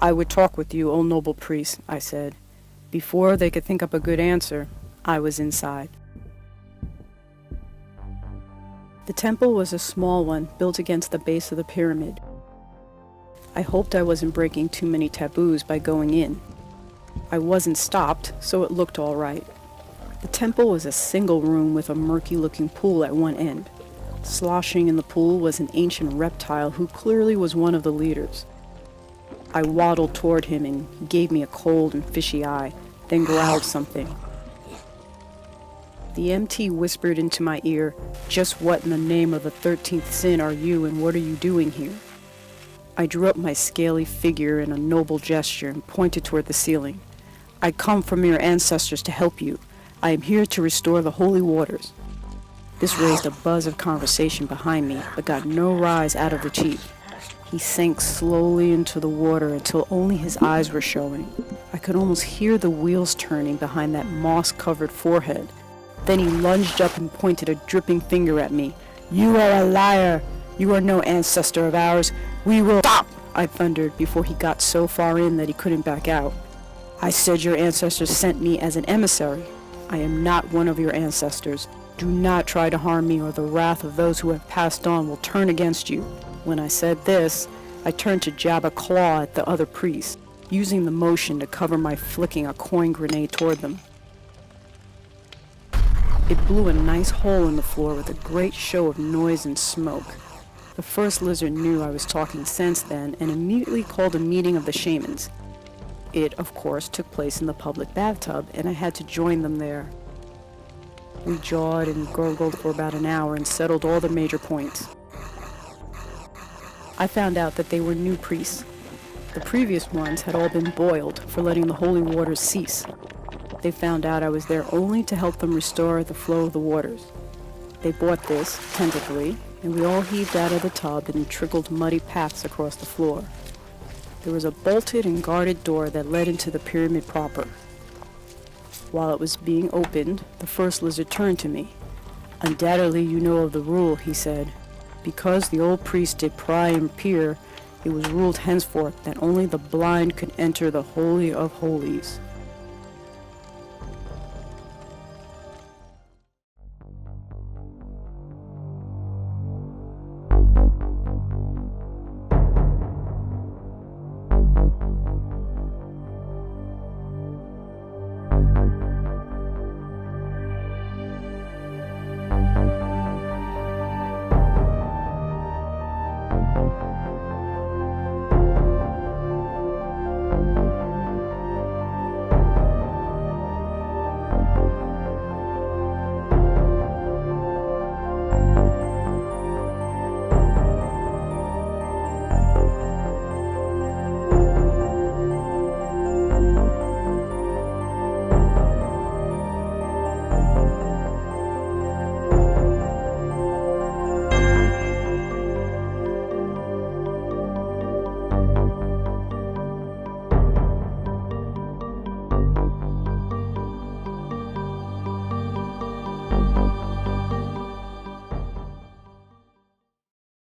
"I would talk with you, O noble priest," I said. Before they could think up a good answer, I was inside. The temple was a small one built against the base of the pyramid. I hoped I wasn't breaking too many taboos by going in. I wasn't stopped, so it looked all right. The temple was a single room with a murky-looking pool at one end. Sloshing in the pool was an ancient reptile who clearly was one of the leaders. I waddled toward him and he gave me a cold and fishy eye, then growled something. The MT whispered into my ear, "Just what in the name of the 13th sin are you and what are you doing here?" I drew up my scaly figure in a noble gesture and pointed toward the ceiling. "I come from your ancestors to help you. I am here to restore the holy waters." This raised a buzz of conversation behind me, but got no rise out of the chief. He sank slowly into the water until only his eyes were showing. I could almost hear the wheels turning behind that moss-covered forehead. Then he lunged up and pointed a dripping finger at me. "You are a liar! You are no ancestor of ours! We will—" "Stop!" I thundered before he got so far in that he couldn't back out. "I said your ancestors sent me as an emissary. I am not one of your ancestors. Do not try to harm me or the wrath of those who have passed on will turn against you." When I said this, I turned to jab a claw at the other priests, using the motion to cover my flicking a coin grenade toward them. It blew a nice hole in the floor with a great show of noise and smoke. The first lizard knew I was talking sense then and immediately called a meeting of the shamans. It, of course, took place in the public bathtub, and I had to join them there. We jawed and gurgled for about an hour and settled all the major points. I found out that they were new priests. The previous ones had all been boiled for letting the holy waters cease. They found out I was there only to help them restore the flow of the waters. They bought this, tentatively, and we all heaved out of the tub and trickled muddy paths across the floor. There was a bolted and guarded door that led into the pyramid proper. While it was being opened, the first lizard turned to me. "Undoubtedly you know of the rule," he said. "Because the old priest did pry and peer, it was ruled henceforth that only the blind could enter the Holy of Holies."